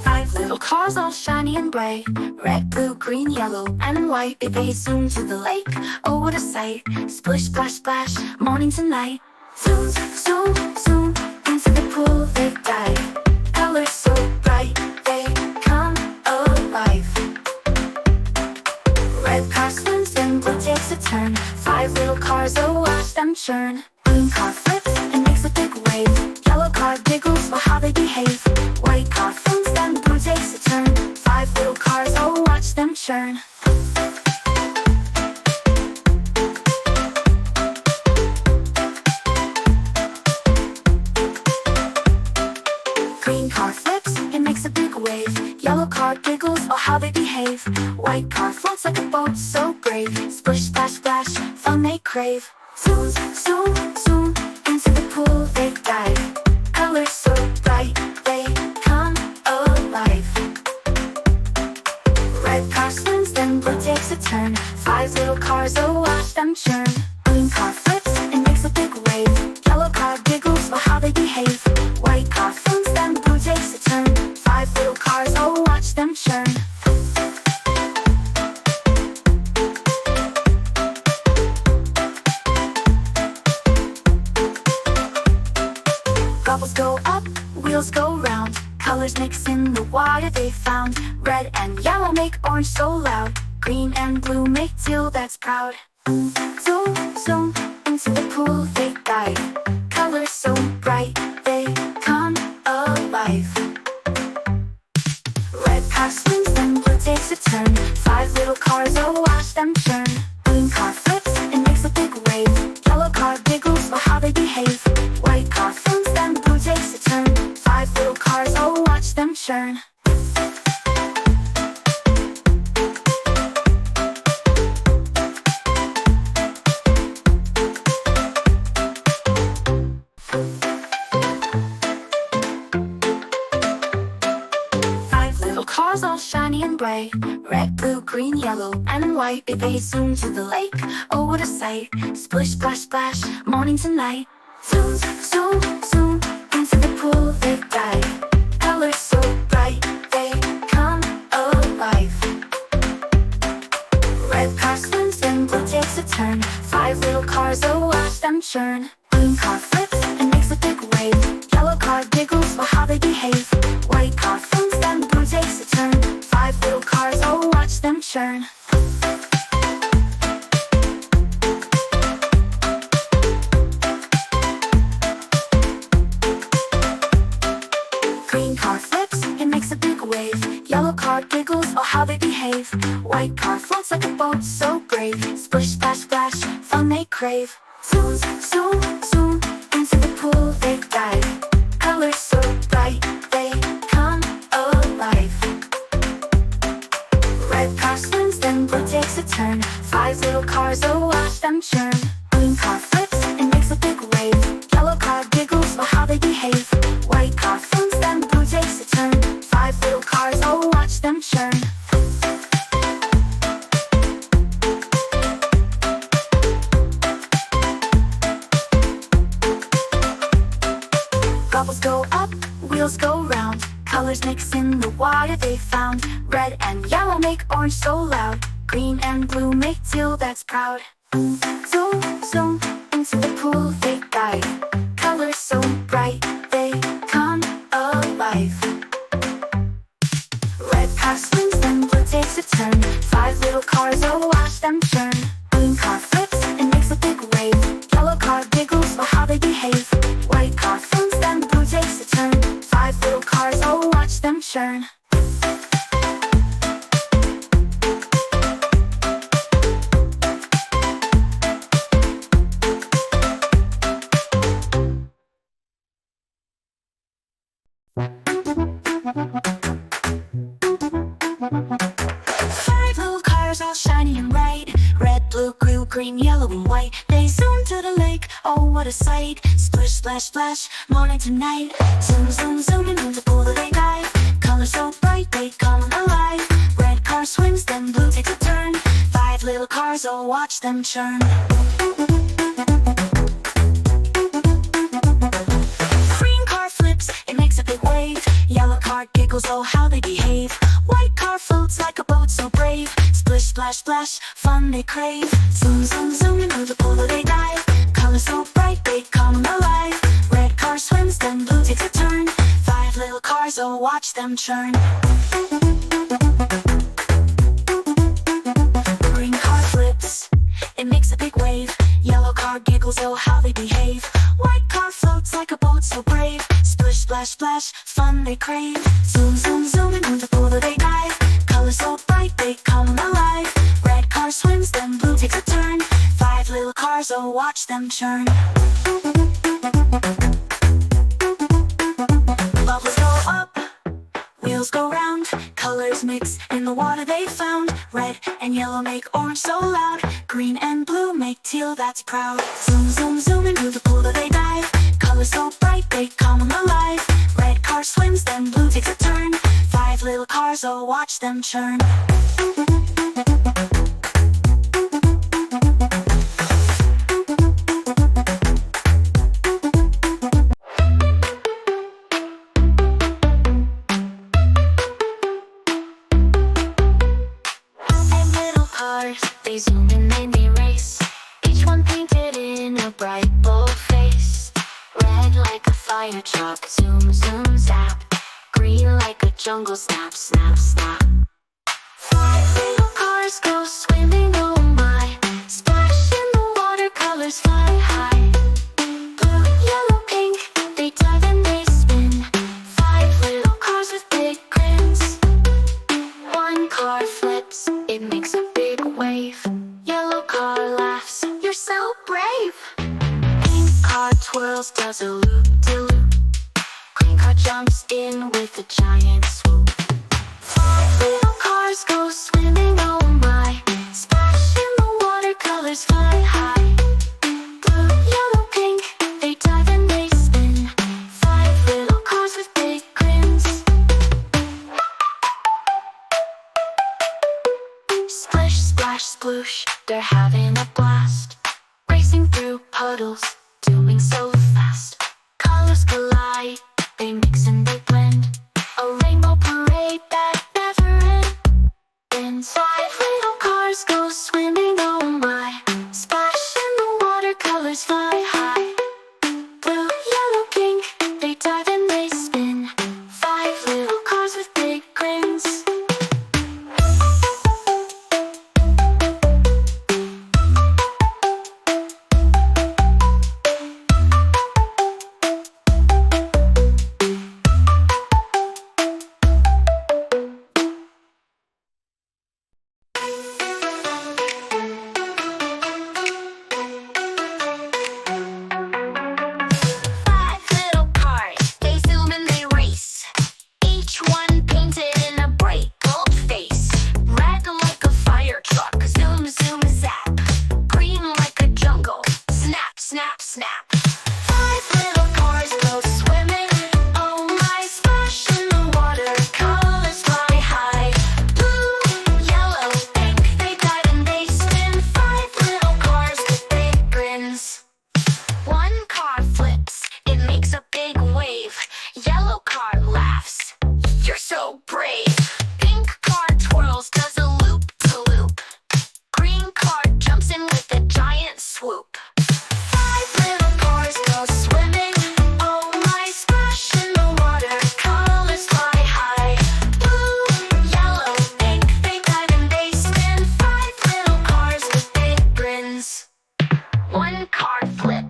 Five little cars all shiny and bright. Red, blue, green, yellow, and white. They zoom to the lake. Oh, what a sight. Splish, splash, splash, morning to night. Zoom, zoom, zoom, into the pool they dive. Colors so bright, they come alive. Red car swims, then blue takes a turn. Five little cars, oh watch them churn. Green car flips and makes a big wave. Yellow car giggles, well how they behave. White car foams, then blue takes a turn. Five little cars, oh watch them churn. Green car flips, it makes a big wave. Yellow car giggles, oh how they behave. White car floats like a boat so brave. Splish, splash, splash, fun they crave. Zoom, zoom, zoom, into the pool they dive. Colors so bright, they come alive. Red car swims, then blue takes a turn. Five little cars, oh watch them churn. Green car flips, it makes a big wave. Yellow car giggles, oh how they behave. White car foams, then blue takes a turn. Five little cars, oh watch them churn. Bubbles go up, wheels go round. Colors mix in the water they found. Red and yellow make orange so loud. Green and blue make teal that's proud. Zoom, zoom, into the pool they dive. Colors so bright, they come alive. Red car swims, then blue takes a turn. Five little cars, oh watch them churn. Green car flips, it makes a big wave. Yellow car giggles, well how they behave. White car foams, then blue takes a turn. Five little cars, oh watch them churn. Five little cars all shiny and bright. Red, blue, green, yellow, and white. They zoom to the lake. Oh, what a sight. Splish, splash, splash, morning to night. Zoom, zoom, zoom, into the pool they dive. Colors so bright, they come alive. Red car swims, then blue takes a turn. Five little cars, oh watch them churn. Green car flips and makes a big wave. Yellow car giggles, well how they behave. White car foams, then blue takes a turn. Five little cars, oh watch them churn. Green car flips, it makes a big wave. Yellow car giggles, oh how they behave. White car floats like a boat so brave. Splish, splash, splash, fun they crave. Zoom, zoom, zoom, into the pool they dive. Colors so bright, they come alive. Red car swims, then blue takes a turn. Five little cars, oh watch them churn. Green car flips, it makes a big wave. Yellow car giggles, oh how they behave. White car foams, then blue takes a turn. Five little cars, oh watch them churn. Bubbles go up, wheels go round. Colors mix in the water they found. Red and yellow make orange so loud. Green and blue make teal that's proud. Zoom, zoom, into the pool they dive. Colors so bright, they come alive. Red car swims, then blue takes a turn. Five little cars, oh watch them churn. Green car flips, it makes a big wave. Yellow car giggles, well how they behave. White car foams, then blue takes a turn. Five little cars, oh watch them churn. Five little cars all shiny and bright. Red, blue, green, yellow, and white. They zoom to the lake, oh what a sight. Splish, splash, splash, morning to night. Zoom, zoom, zoom, into the pool they dive. Colors so bright, they come alive. Red car swims, then blue takes a turn. Five little cars, oh watch them churn. giggles, oh how they behave. White car floats like a boat so brave. Splish, splash, splash, fun they crave. Zoom, zoom, zoom, into the pool they dive. Colors so bright they come alive. Red car swims, then blue takes a turn. Five little cars, oh watch them churn. Green car flips, it makes a big wave. Yellow car giggles, oh how they behave. White car floats like a boat so brave. Splish, splash, splash, fun they crave. Zoom, zoom, zoom, into the pool they dive. Colors so bright they come alive. Red car swims, then blue takes a turn. Five little cars, oh watch them churn. Bubbles go up, wheels go round. Colors mix in the water they found. Red and yellow make orange so loud. Green and blue make teal that's proud. Zoom, zoom, zoom, into the pool that they dive. Colors so bright they come alive. Red car swims, then blue takes a turn. Five little cars, oh watch them churn. They zoom and then they race. Each one painted in a bright, bold face. Red like a fire truck, zoom, zoom, zap. Green like a jungle, snap, snap, snap. Five little cars go swimming, oh my. Splash in the water, colors fly high. Blue, yellow, pink, they dive and they spin. Five little cars with big grins. One car flips, it makes a big wave. Yellow car laughs, you're so brave. Pink car twirls, does a loop-de-loop. Green car jumps in with a giant swoop. Five little cars go swimming, oh my. Splash in the water, colors fly high. Blue, yellow, pink, they dive and they spin. Five little cars with big grins. Splish, splash, sploosh, they're having a blast. Racing through puddles, doing so fast. Colors collide, they mix and they blend. A rainbow parade that never ends. Five little cars go swimming, oh my. Splash in the water, colors fly high. Blue, yellow, pink, they dive and they spin. Five little cars with big grins. Snap, snap. Five little cars go swimming. Oh my, splash in the water, colors fly high. Blue, yellow, pink, they dive and they spin. Five little cars with big grins. One car flips, it makes a big wave. Yellow car laughs, you're so brave. Pink car twirls, does a loop-de-loop. Green car jumps in with a giant swoop. One car flip,